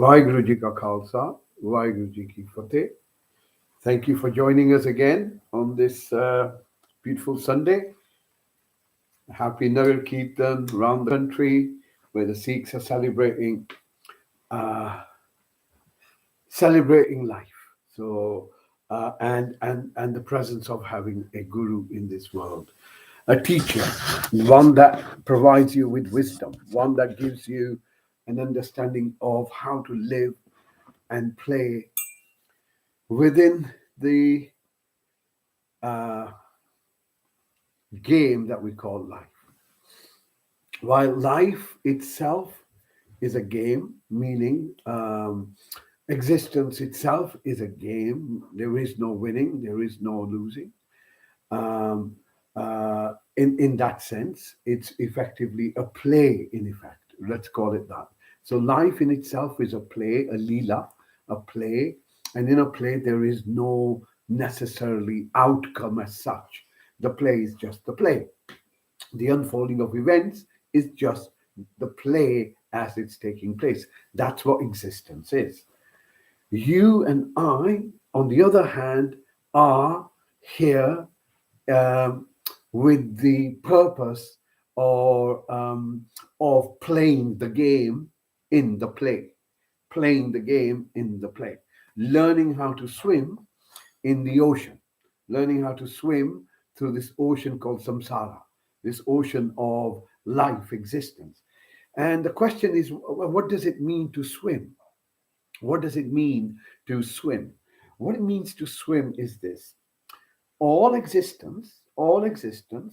Vaheguru Ji Ka Khalsa, Vaheguru Ji Ki Fateh. Thank you for joining us again on this beautiful Sunday. Happy Nagar Kirtan around the country where the Sikhs are uh, celebrating life. So and the presence of having a guru in this world, a teacher, one that provides you with wisdom, one that gives you an understanding of how to live and play within the uh, game that we call life. While life itself is a game, meaning existence itself is a game, there is no winning, there is no losing. Um, in that sense, it's effectively a play, in effect. Let's call it that. So life in itself is a play, a lila, a play. And in a play, there is no necessarily outcome as such. The play is just the play. The unfolding of events is just the play as it's taking place. That's what existence is. You and I, on the other hand, are here um, with the purpose of playing the game in the play, playing the game in the play, learning how to swim in the ocean, learning how to swim through this ocean called samsara, this ocean of life existence. And the question is, what does it mean to swim? What does it mean to swim? What it means to swim is this: all existence,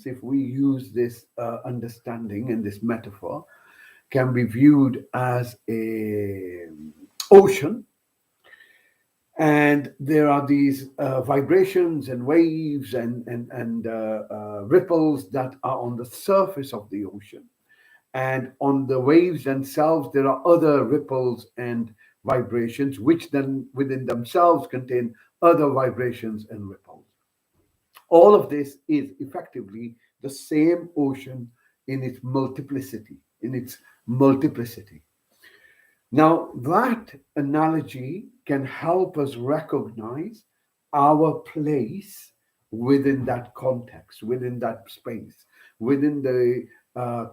if we use this understanding and this metaphor, can be viewed as a ocean, and there are these vibrations and waves and ripples that are on the surface of the ocean, and on the waves themselves there are other ripples and vibrations which then within themselves contain other vibrations and ripples. All of this is effectively the same ocean in its multiplicity, in its multiplicity. Now, that analogy can help us recognize our place within that context, within that space, within the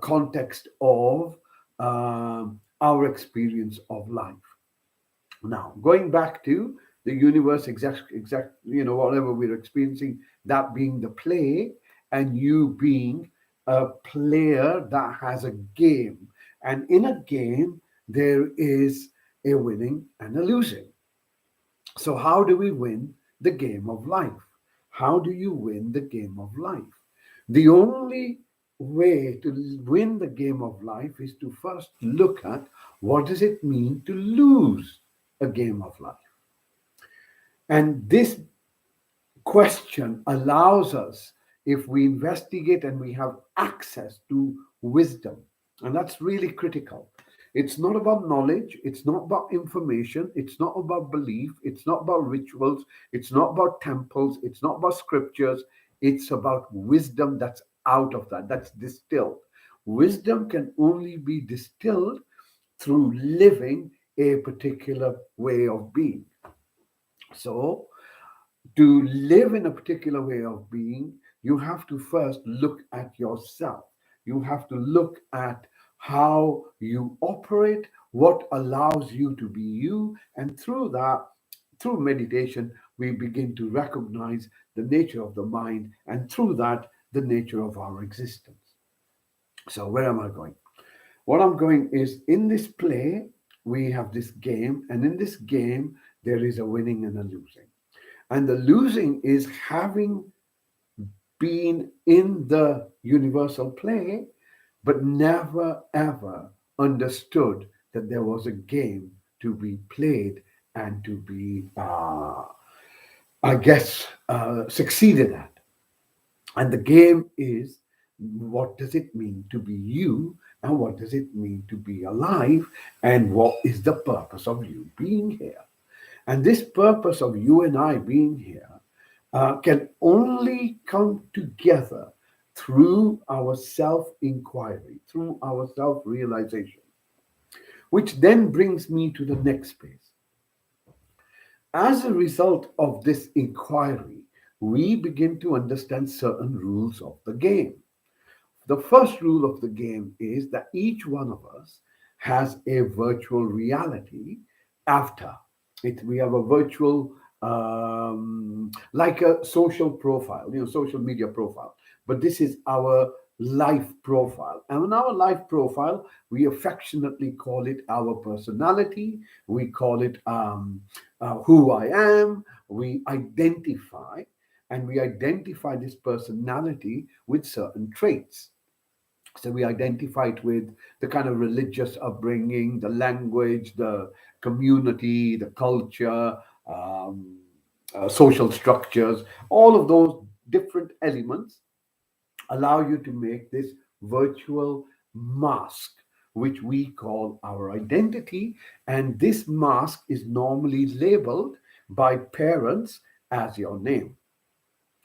context of our experience of life. Now, going back to the universe, whatever we're experiencing, that being the play, and you being a player that has a game. And in a game, there is a winning and a losing. So, how do we win the game of life? How do you win the game of life? The only way to win the game of life is to first look at what does it mean to lose a game of life. And this question allows us, if we investigate and we have access to wisdom, and that's really critical. It's not about knowledge, it's not about information, it's not about belief, it's not about rituals, it's not about temples, it's not about scriptures, it's about wisdom that's out of that, that's distilled. Wisdom can only be distilled through living a particular way of being. So, to live in a particular way of being, you have to first look at yourself. You have to look at how you operate, what allows you to be you. And through that, through meditation, we begin to recognize the nature of the mind, and through that, the nature of our existence. So, where am I going? What I'm going is, in this play, we have this game, and in this game, there is a winning and a losing. And the losing is having been in the universal play, but never ever understood that there was a game to be played and to be, succeeded at. And the game is, what does it mean to be you, and what does it mean to be alive, and what is the purpose of you being here? And this purpose of you and I being here can only come together through our self inquiry, through our self realization. which then brings me to the next space. As a result of this inquiry, we begin to understand certain rules of the game. The first rule of the game is that each one of us has a virtual reality after it. We have a virtual, like a social profile, social media profile. But this is our life profile. And in our life profile, we affectionately call it our personality. We call it who I am. We identify this personality with certain traits. So we identify it with the kind of religious upbringing, the language, the community, the culture, um, social structures. All of those different elements allow you to make this virtual mask, which we call our identity. And this mask is normally labeled by parents as your name.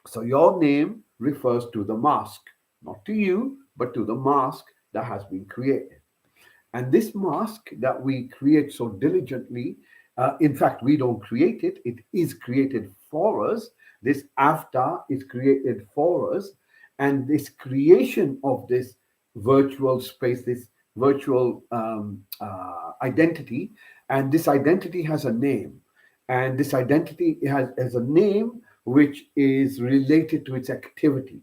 So your name refers to the mask, not to you, but to the mask that has been created. And this mask that we create so diligently, in fact, we don't create it, it is created for us. This avatar is created for us. And this creation of this virtual space, this virtual identity, and this identity has a name. And this identity has a name which is related to its activity.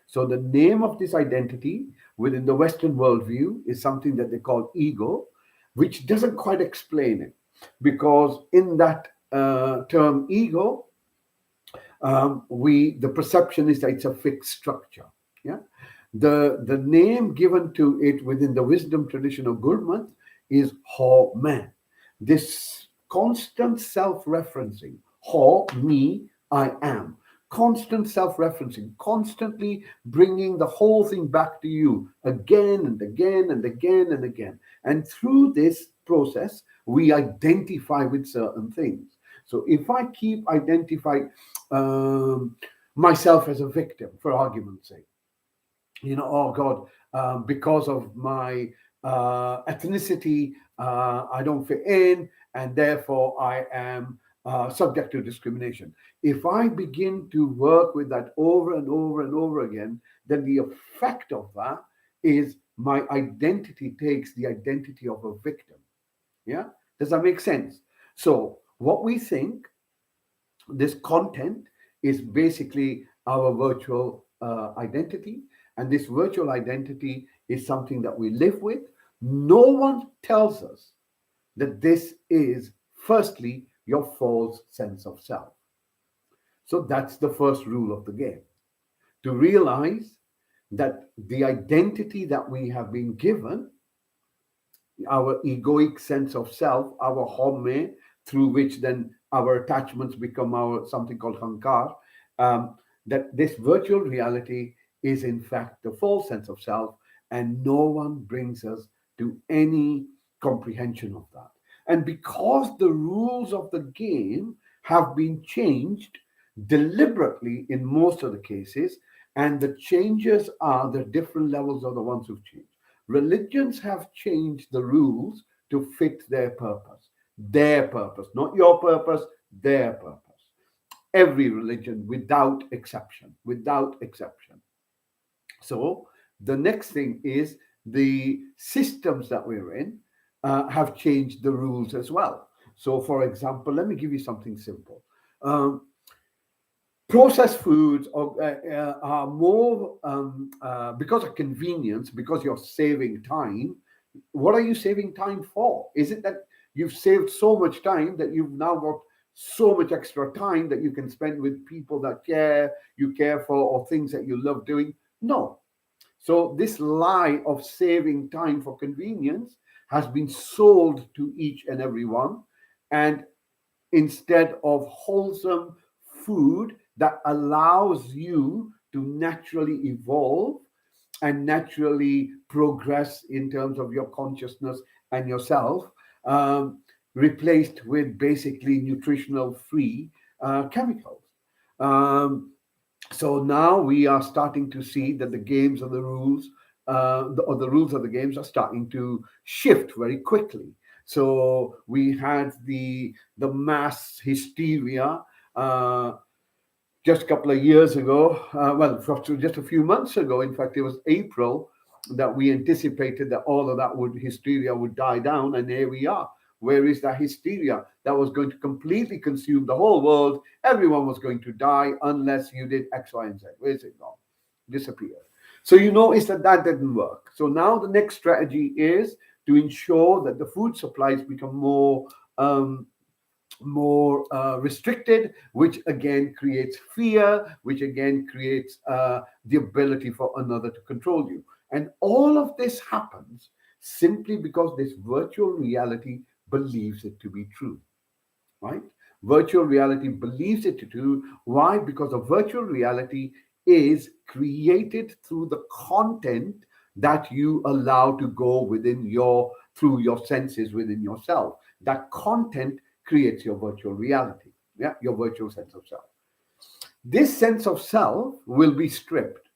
So the name of this identity within the Western worldview is something that they call ego, which doesn't quite explain it, because in that term ego, we the perception is that it's a fixed structure. Yeah, the name given to it within the wisdom tradition of Gurmat is Ho Man. This constant self-referencing, Ho me, I am. Constant self-referencing, constantly bringing the whole thing back to you again and again and again and again. And through this process, we identify with certain things. So if I keep identifying myself as a victim, for argument's sake, oh God, because of my ethnicity, I don't fit in, and therefore I am subject to discrimination. If I begin to work with that over and over and over again, then the effect of that is my identity takes the identity of a victim. Yeah, does that make sense? So what we think, this content is basically our virtual identity, and this virtual identity is something that we live with. No one tells us that this is firstly your false sense of self. So that's the first rule of the game, to realize that the identity that we have been given, our egoic sense of self, our home, through which then our attachments become our something called hankar, that this virtual reality is in fact the false sense of self, and no one brings us to any comprehension of that. And because the rules of the game have been changed deliberately in most of the cases, and the changes are the different levels of the ones who've changed. Religions have changed the rules to fit their purpose, not your purpose, their purpose. Every religion, without exception. So the next thing is the systems that we're in have changed the rules as well. So, for example, let me give you something simple. Um, Processed foods are more because of convenience, because you're saving time. What are you saving time for? Is it that you've saved so much time that you've now got so much extra time that you can spend with people that you care for, or things that you love doing? No. So this lie of saving time for convenience has been sold to each and every one, and instead of wholesome food that allows you to naturally evolve and naturally progress in terms of your consciousness and yourself, replaced with basically nutritional free chemicals. Um, so now we are starting to see that the rules of the games are starting to shift very quickly. So we had the mass hysteria just a couple of years ago. Just a few months ago. In fact, it was April that we anticipated that all of that hysteria would die down, and here we are. Where is that hysteria that was going to completely consume the whole world? Everyone was going to die unless you did X, Y, and Z. Where is it gone? Disappeared. So you notice that that didn't work. So now the next strategy is to ensure that the food supplies become more restricted, which again creates fear, which again creates the ability for another to control you. And all of this happens simply because this virtual reality believes it to be true, right? Virtual reality believes it to be true. Why? Because a virtual reality is created through the content that you allow to go within through your senses within yourself. That content creates your virtual reality, yeah, your virtual sense of self. This sense of self will be stripped.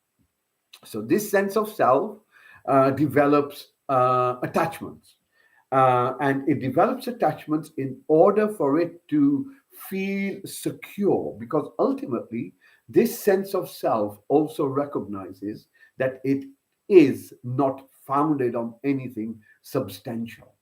So this sense of self develops attachments, and it develops attachments in order for it to feel secure, because ultimately this sense of self also recognizes that it is not founded on anything substantial.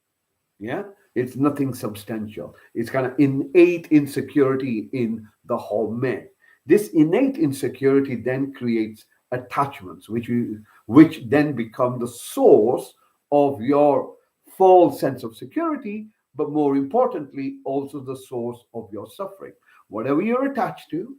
Yeah, it's nothing substantial. It's kind of innate insecurity in the whole man. This innate insecurity then creates attachments, which then become the source of your false sense of security, but more importantly, also the source of your suffering. Whatever you're attached to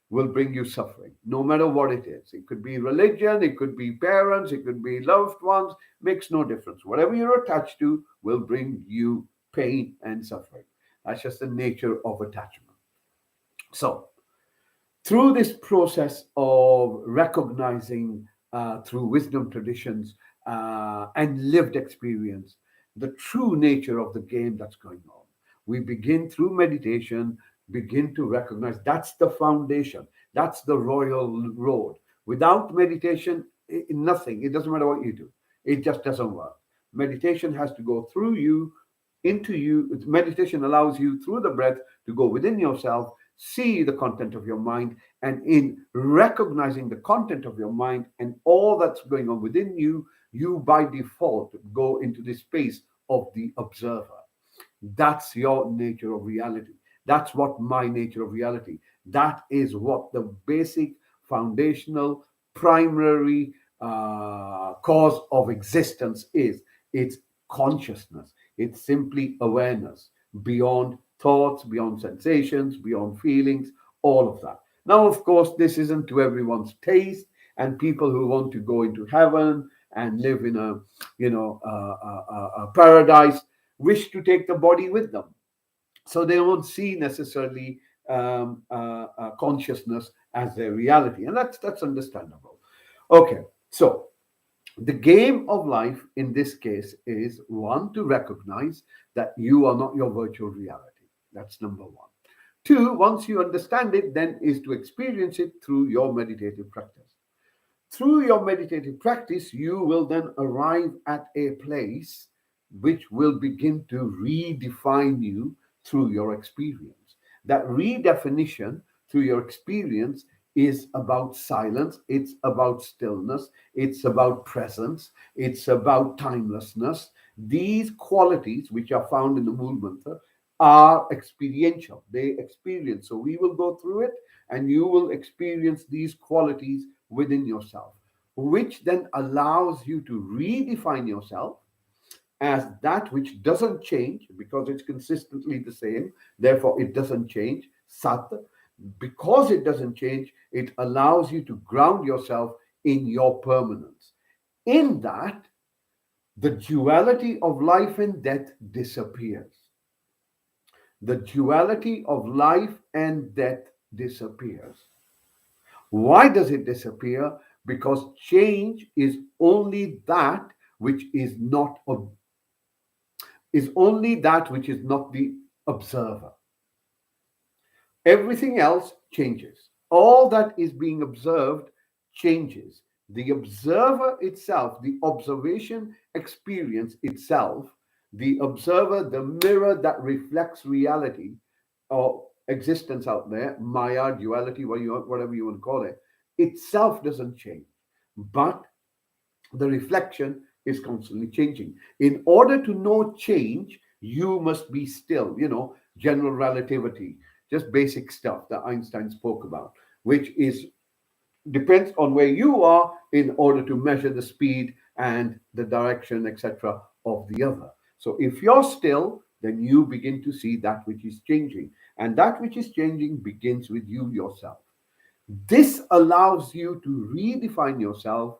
will bring you suffering, no matter what it is. It could be religion, it could be parents, it could be loved ones, makes no difference. Whatever you're attached to will bring you pain and suffering. That's just the nature of attachment. So, through this process of recognizing through wisdom traditions and lived experience the true nature of the game that's going on, we begin through meditation, begin to recognize that's the foundation, that's the royal road. Without meditation, nothing, it doesn't matter what you do, it just doesn't work. Meditation has to go through you, into you. Meditation allows you through the breath to go within yourself, see the content of your mind, and in recognizing the content of your mind and all that's going on within you, you by default go into the space of the observer. That's your nature of reality. That's what my nature of reality. That is what the basic, foundational, primary cause of existence is. It's consciousness. It's simply awareness beyond thoughts, beyond sensations, beyond feelings, all of that. Now, of course, this isn't to everyone's taste, and people who want to go into heaven and live in a, a paradise wish to take the body with them, so they won't see necessarily consciousness as their reality, and that's understandable. Okay, so the game of life in this case is one, to recognize that you are not your virtual reality. That's number one. Two, once you understand it, then is to experience it through your meditative practice. Through your meditative practice, you will then arrive at a place which will begin to redefine you through your experience. That redefinition through your experience is about silence, it's about stillness, it's about presence, it's about timelessness. These qualities, which are found in the Mool Mantra, are experiential. They experience. So we will go through it and you will experience these qualities within yourself, which then allows you to redefine yourself as that which doesn't change because it's consistently the same. Therefore, it doesn't change. Sat. Because it doesn't change, it allows you to ground yourself in your permanence. In that, the duality of life and death disappears. The duality of life and death disappears. Why does it disappear? Because change is only that which is not the observer. Everything else changes. All that is being observed changes. The observer itself, the observation experience itself, The observer, the mirror that reflects reality or existence out there, Maya, duality, whatever you want to call it, itself doesn't change. But the reflection is constantly changing. In order to know change, you must be still, general relativity, just basic stuff that Einstein spoke about, which is depends on where you are in order to measure the speed and the direction, etc., of the other. So if you're still, then you begin to see that which is changing. And that which is changing begins with you yourself. This allows you to redefine yourself.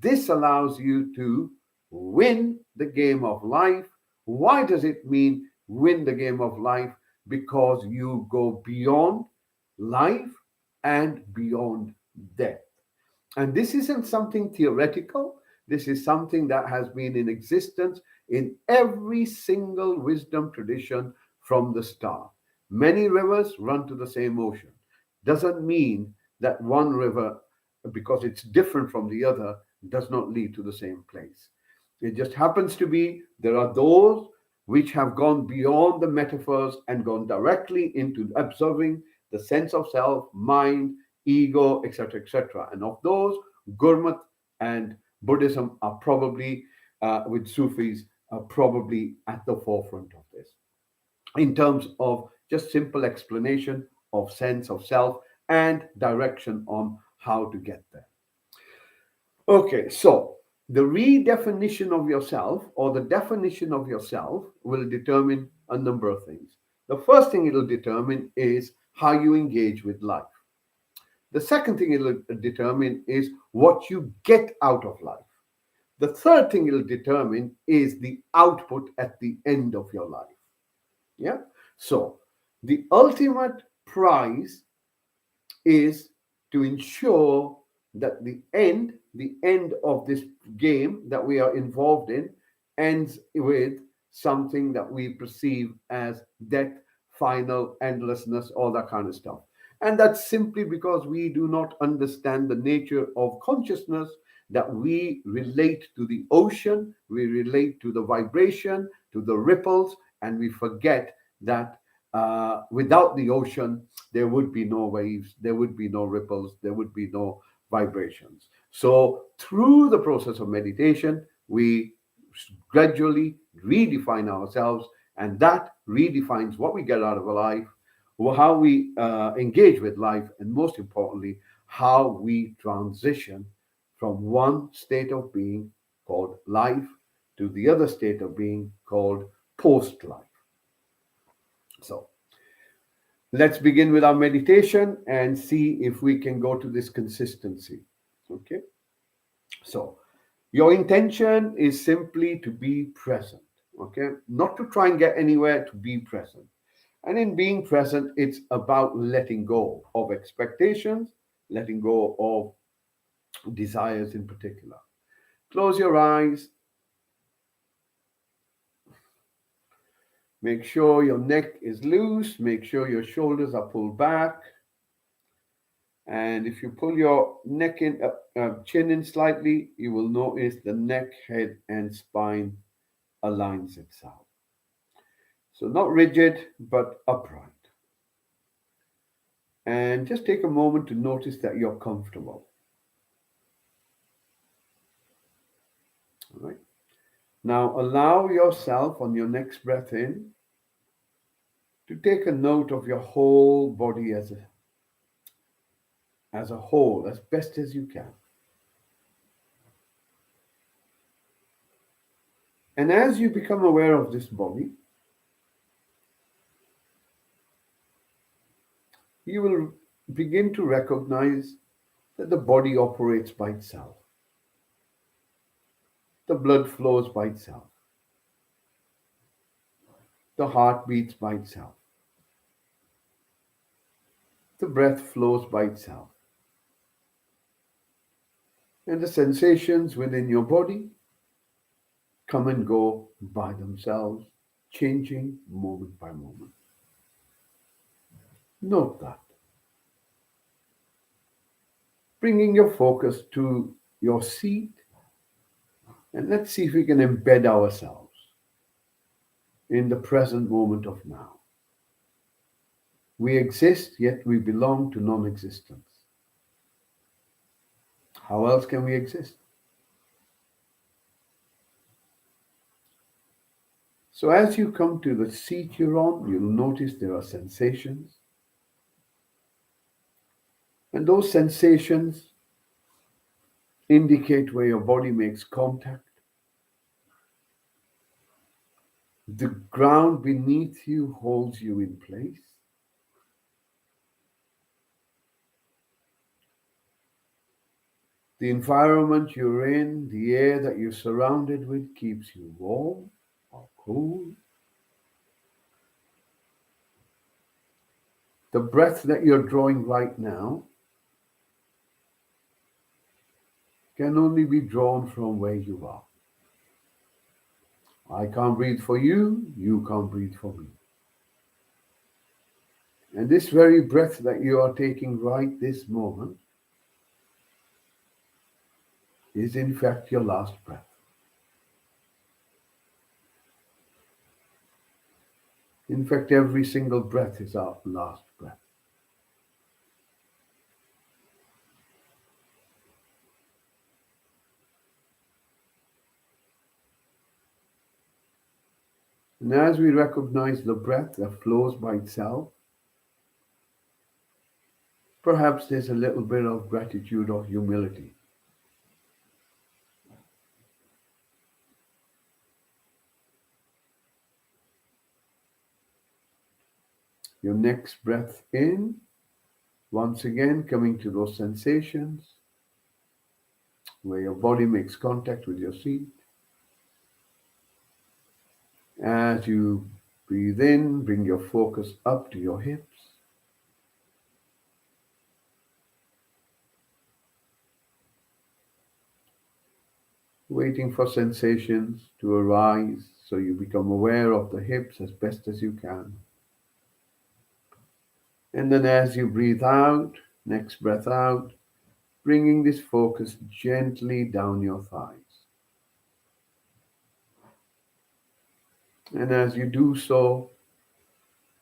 This allows you to win the game of life. Why does it mean win the game of life? Because you go beyond life and beyond death. And this isn't something theoretical. This is something that has been in existence in every single wisdom tradition from the start. Many rivers run to the same ocean. Doesn't mean that one river, because it's different from the other, does not lead to the same place. It just happens to be there are those which have gone beyond the metaphors and gone directly into observing the sense of self, mind, ego, etc., etc. And of those, Gurmat and Buddhism are probably, with Sufis, are probably at the forefront of this in terms of just simple explanation of sense of self and direction on how to get there. Okay, so the redefinition of yourself or the definition of yourself will determine a number of things. The first thing it'll determine is how you engage with life. The second thing it'll determine is what you get out of life. The third thing it'll determine is the output at the end of your life. Yeah. So the ultimate prize is to ensure that the end of this game that we are involved in ends with something that we perceive as death, final endlessness, all that kind of stuff. And that's simply because we do not understand the nature of consciousness, that we relate to the ocean, we relate to the vibration, to the ripples, and we forget that without the ocean, there would be no waves, there would be no ripples, there would be no vibrations. So, through the process of meditation, we gradually redefine ourselves, and that redefines what we get out of our life, how we engage with life, and most importantly, how we transition from one state of being called life to the other state of being called post life. So, let's begin with our meditation and see if we can go to this consistency. Okay. So, your intention is simply to be present. Okay. Not to try and get anywhere, to be present. And in being present, it's about letting go of expectations, letting go of desires in particular. Close your eyes. Make sure your neck is loose. Make sure your shoulders are pulled back. And if you pull your neck in, chin in slightly, you will notice the neck, head, and spine aligns itself. So not rigid, but upright. And just take a moment to notice that you're comfortable. All right. Now allow yourself on your next breath in to take a note of your whole body as a whole, as best as you can. And as you become aware of this body, you will begin to recognize that the body operates by itself. The blood flows by itself. The heart beats by itself. The breath flows by itself. And the sensations within your body come and go by themselves, changing moment by moment. Note that. Bringing your focus to your seat, and let's see if we can embed ourselves. in the present moment of now. We exist, yet we belong to non existence. How else can we exist? So, as you come to the seat you're on, you'll notice there are sensations. And those sensations indicate where your body makes contact. The ground beneath you holds you in place. The environment you're in, the air that you're surrounded with, keeps you warm or cool. The breath that you're drawing right now can only be drawn from where you are. I can't breathe for you, you can't breathe for me. And this very breath that you are taking right this moment is in fact your last breath. In fact, every single breath is our last breath. And as we recognize the breath that flows by itself, perhaps there's a little bit of gratitude or humility. Your next breath in, once again coming to those sensations where your body makes contact with your seat. As you breathe in, bring your focus up to your hips. Waiting for sensations to arise so you become aware of the hips as best as you can. And then as you breathe out, next breath out, bringing this focus gently down your thighs. And as you do so,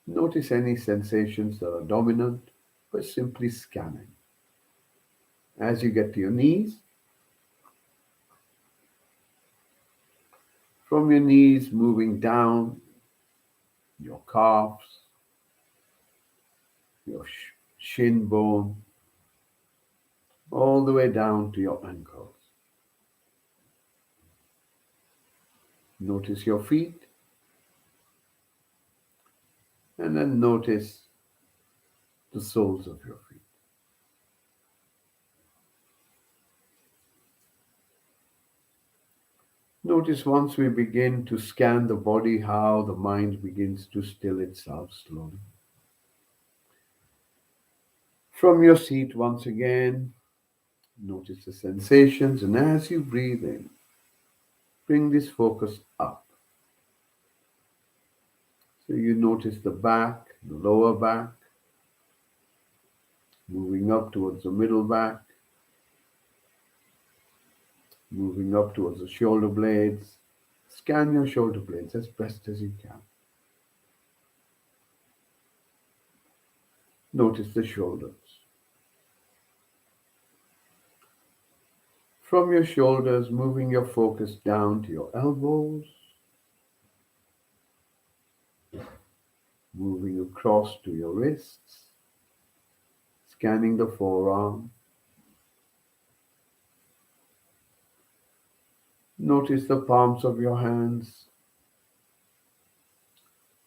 notice any sensations that are dominant, but simply scanning. As you get to your knees, from your knees moving down your calves, your shin bone, all the way down to your ankles. Notice your feet, and then notice the soles of your feet. Notice once we begin to scan the body, how the mind begins to still itself slowly. From your seat, once again, notice the sensations, and as you breathe in, bring this focus up. So you notice the back, the lower back, moving up towards the middle back, moving up towards the shoulder blades. Scan your shoulder blades as best as you can. Notice the shoulders. From your shoulders, moving your focus down to your elbows, moving across to your wrists, scanning the forearm. Notice the palms of your hands,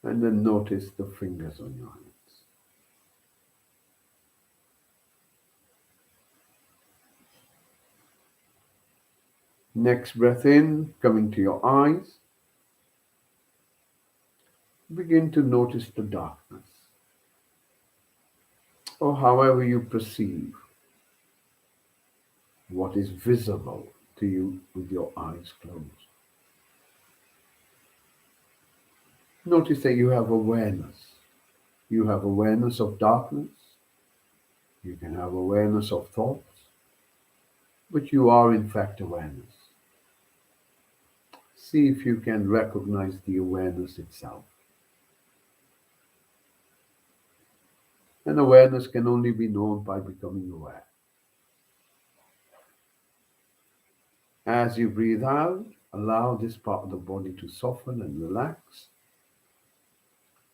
and then notice the fingers on your hands. Next breath in, coming to your eyes. Begin to notice the darkness, or however you perceive what is visible to you with your eyes closed. Notice that you have awareness. You have awareness of darkness. You can have awareness of thoughts, but you are in fact awareness. See if you can recognize the awareness itself. And awareness can only be known by becoming aware. As you breathe out, allow this part of the body to soften and relax.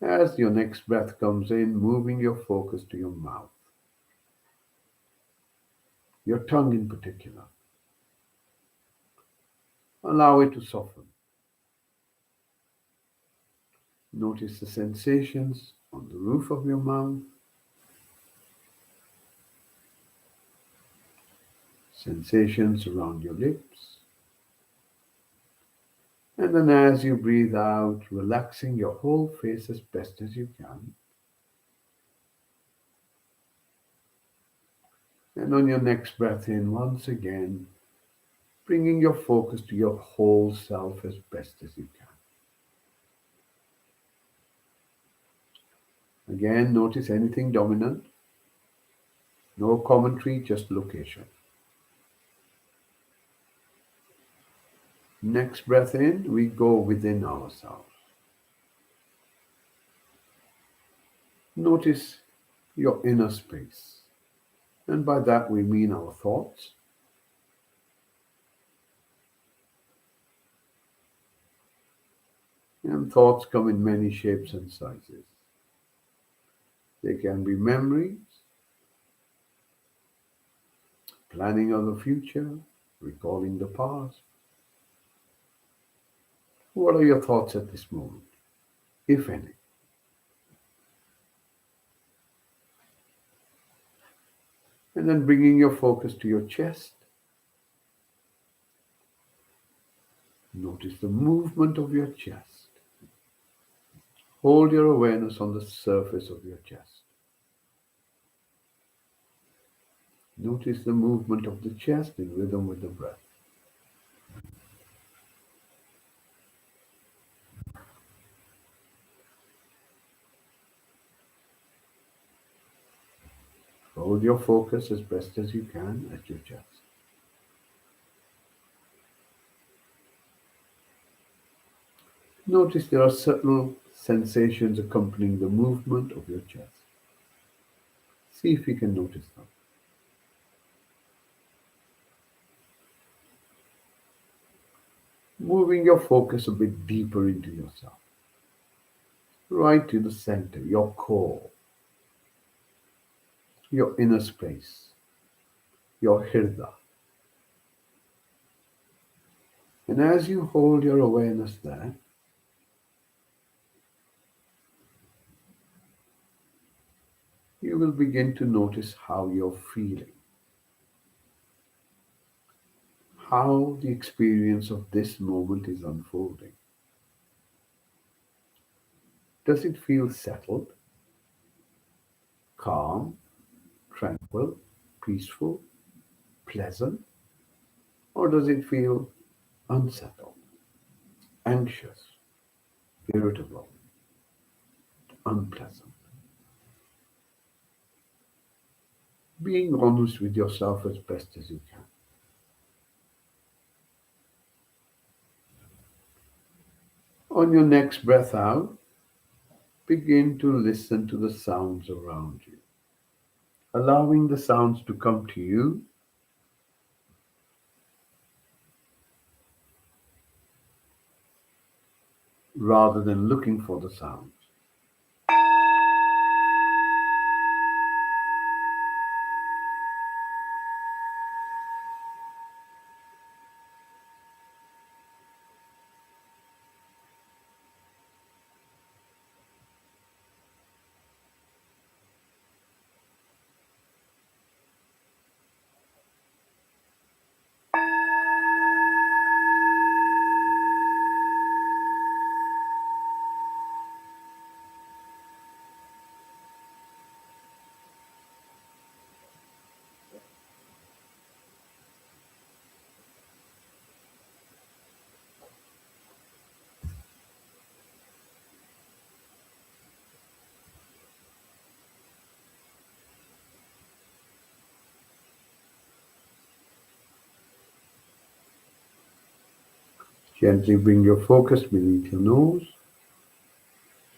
As your next breath comes in, moving your focus to your mouth, your tongue in particular. Allow it to soften. Notice the sensations on the roof of your mouth, sensations around your lips. And then as you breathe out, relaxing your whole face as best as you can. And on your next breath in, once again, bringing your focus to your whole self as best as you can. Again, notice anything dominant. No commentary, just location. Next breath in, we go within ourselves. Notice your inner space. And by that we mean our thoughts. And thoughts come in many shapes and sizes. They can be memories, planning of the future, recalling the past. What are your thoughts at this moment, if any? And then bringing your focus to your chest. Notice the movement of your chest. Hold your awareness on the surface of your chest. Notice the movement of the chest in rhythm with the breath. Hold your focus as best as you can at your chest. Notice there are subtle sensations accompanying the movement of your chest. See if you can notice them. Moving your focus a bit deeper into yourself, right to the center, your core, your inner space, your hirda. And as you hold your awareness there, you will begin to notice how you're feeling, how the experience of this moment is unfolding. Does it feel settled, calm, tranquil, peaceful, pleasant? Or does it feel unsettled, anxious, irritable, unpleasant? Being honest with yourself as best as you can. On your next breath out, begin to listen to the sounds around you, allowing the sounds to come to you rather than looking for the sounds. Gently bring your focus beneath your nose.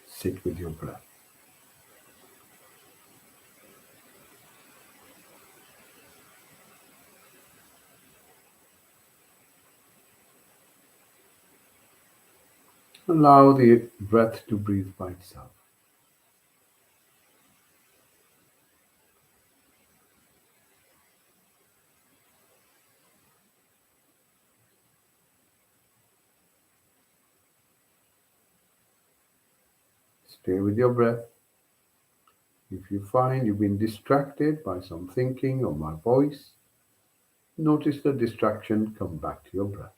Sit with your breath. Allow the breath to breathe by itself. Stay with your breath. If you find you've been distracted by some thinking or my voice, notice the distraction, come back to your breath.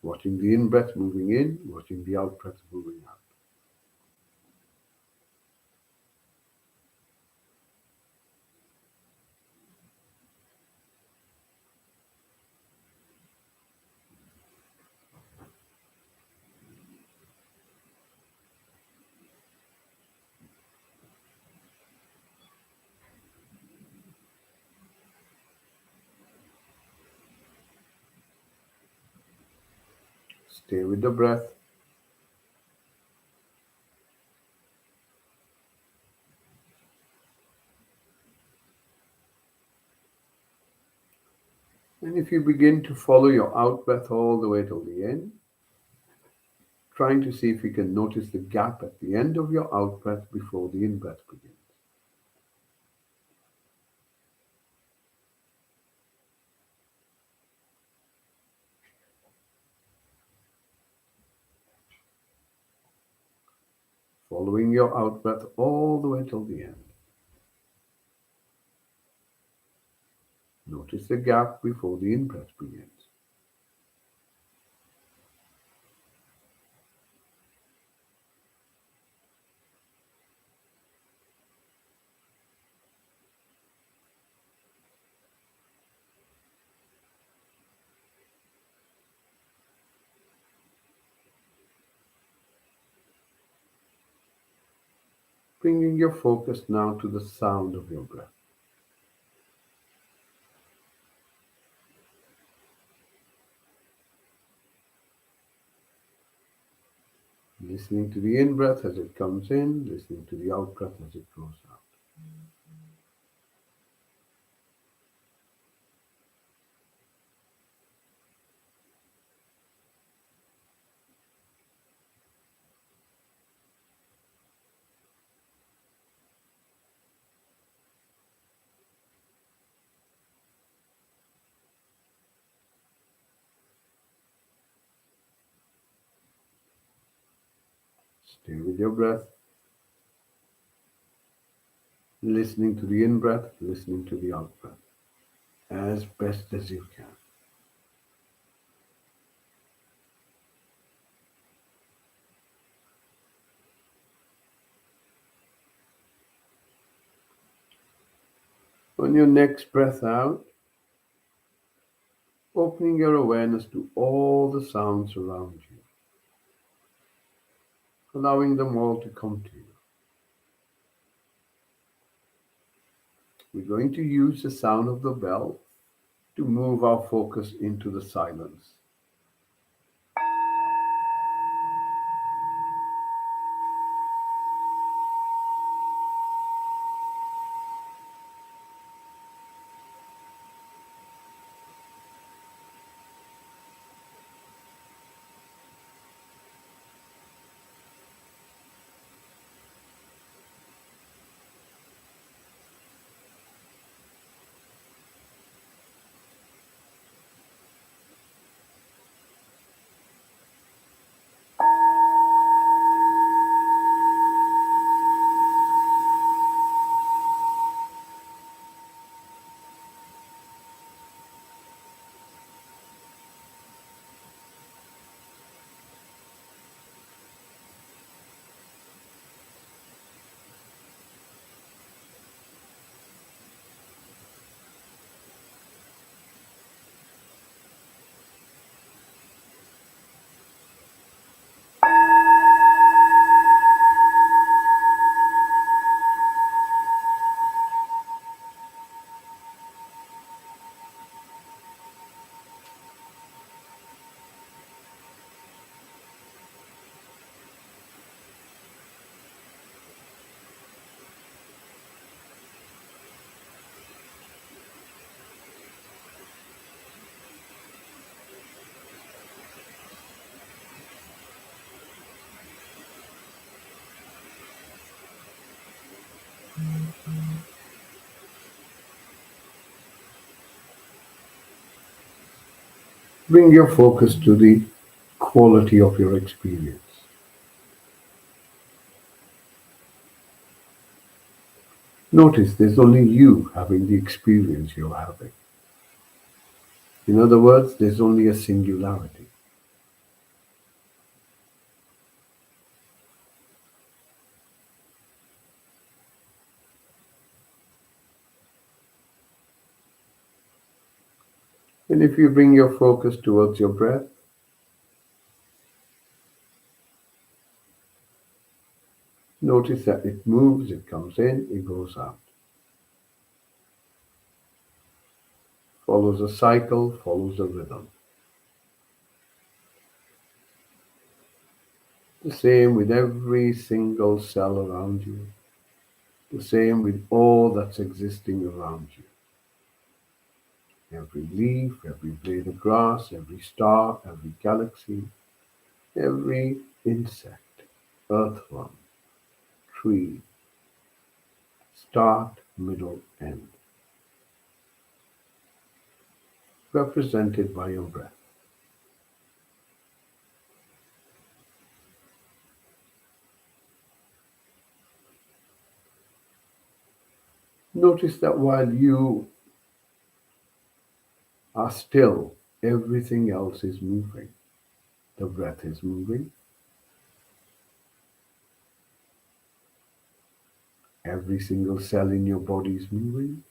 Watching the in-breath moving in, watching the out-breath moving out. Stay with the breath. And if you begin to follow your out-breath all the way till the end, trying to see if you can notice the gap at the end of your out-breath before the in-breath begins. Following your out-breath all the way till the end. Notice the gap before the in-breath begins. Bringing your focus now to the sound of your breath. Listening to the in-breath as it comes in, listening to the out-breath as it goes out. Stay with your breath, listening to the in-breath, listening to the out-breath, as best as you can. On your next breath out, opening your awareness to all the sounds around you, allowing them all to come to you. We're going to use the sound of the bell to move our focus into the silence. Bring your focus to the quality of your experience. Notice there's only you having the experience you're having. In other words, there's only a singularity. And if you bring your focus towards your breath, notice that it moves, it comes in, it goes out. Follows a cycle, follows a rhythm. The same with every single cell around you. The same with all that's existing around you. Every leaf, every blade of grass, every star, every galaxy, every insect, earthworm, tree, start, middle, end, represented by your breath. Notice that while you are still, everything else is moving. The breath is moving. Every single cell in your body is moving.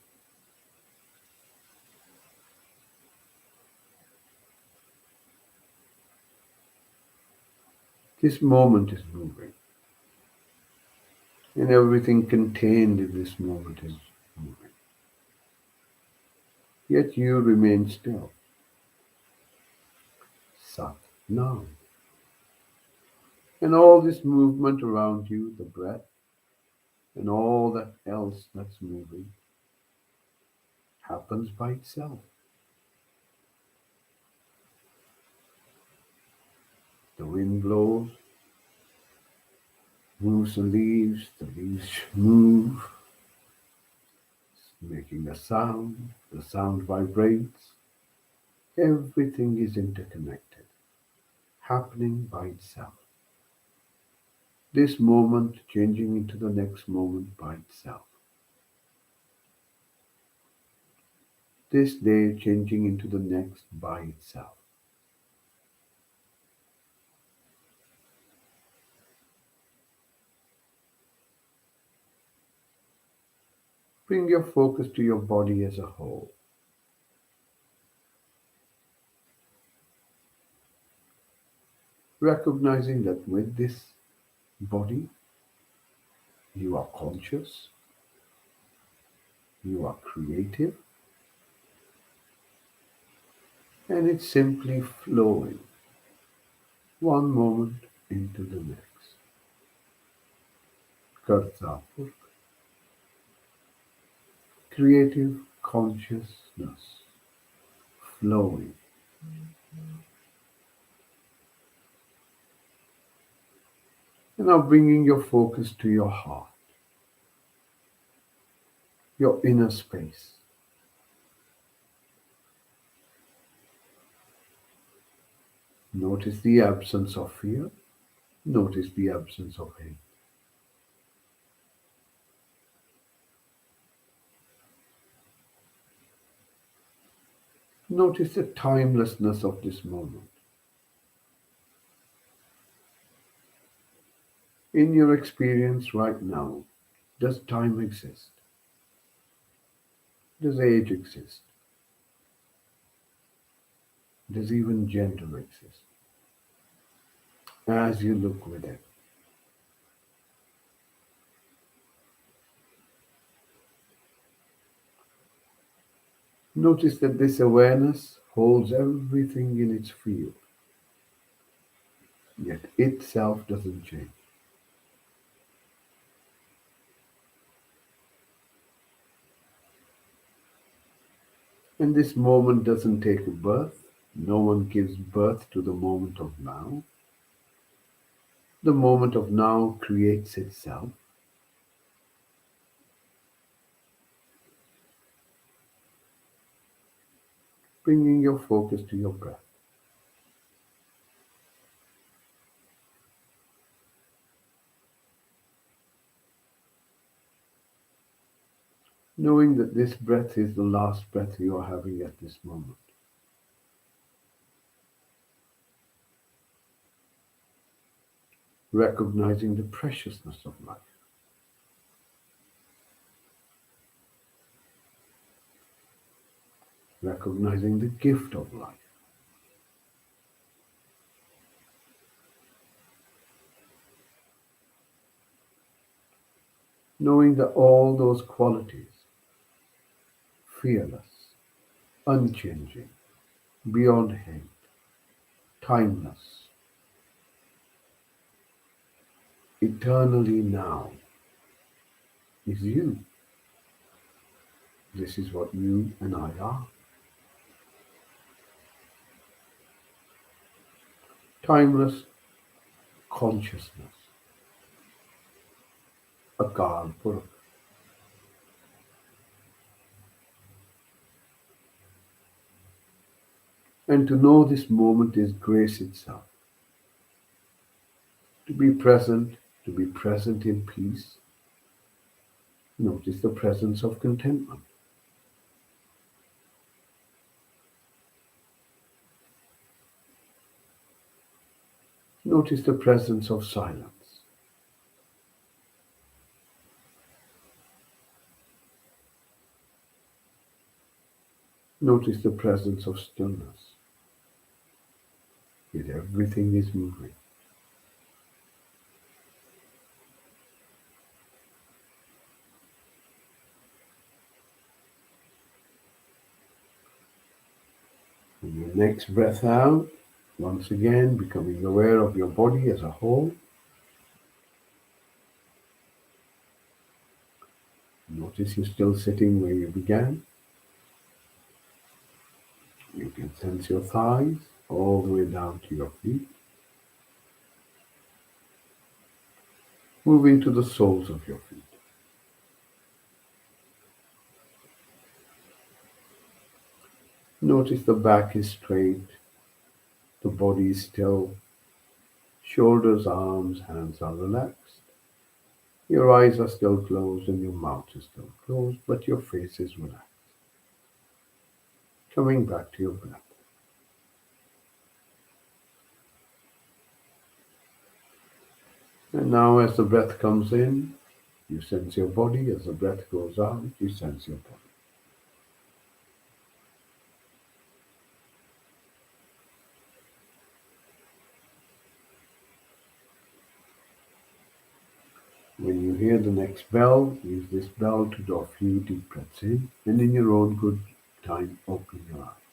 This moment is moving. And everything contained in this moment is moving. Yet you remain still. Sat now. And all this movement around you, the breath, and all that else that's moving, happens by itself. The wind blows, moves the leaves move, making a sound, the sound vibrates. Everything is interconnected, happening by itself. This moment changing into the next moment by itself. This day changing into the next by itself. Bring your focus to your body as a whole. Recognizing that with this body, you are conscious, you are creative, and it's simply flowing one moment into the next. Kartapur, creative consciousness, flowing. And now bringing your focus to your heart, your inner space. Notice the absence of fear. Notice the absence of hate. Notice the timelessness of this moment. In your experience right now, does time exist? Does age exist? Does even gender exist? As you look with it, notice that this awareness holds everything in its field, yet itself doesn't change. And this moment doesn't take a birth. No one gives birth to the moment of now. The moment of now creates itself, bringing your focus to your breath. knowing that this breath is the last breath you are having at this moment. Recognizing the preciousness of life. Recognizing the gift of life. Knowing that all those qualities, fearless, unchanging, beyond hate, timeless, eternally now, is you. This is what you and I are. Timeless consciousness, Akal Purakh. And to know this moment is grace itself. To be present in peace. Notice the presence of contentment. Notice the presence of silence. Notice the presence of stillness. Yet everything is moving. And your next breath out, once again becoming aware of your body as a whole. Notice you're still sitting where you began. You can sense your thighs all the way down to your feet. Moving to the soles of your feet. Notice the back is straight, the body is still, shoulders, arms, hands are relaxed. Your eyes are still closed and your mouth is still closed, but your face is relaxed. Coming back to your breath. And now as the breath comes in, you sense your body. As the breath goes out, you sense your body. When you hear the next bell, use this bell to draw a few deep breaths in, and in your own good time, open your eyes.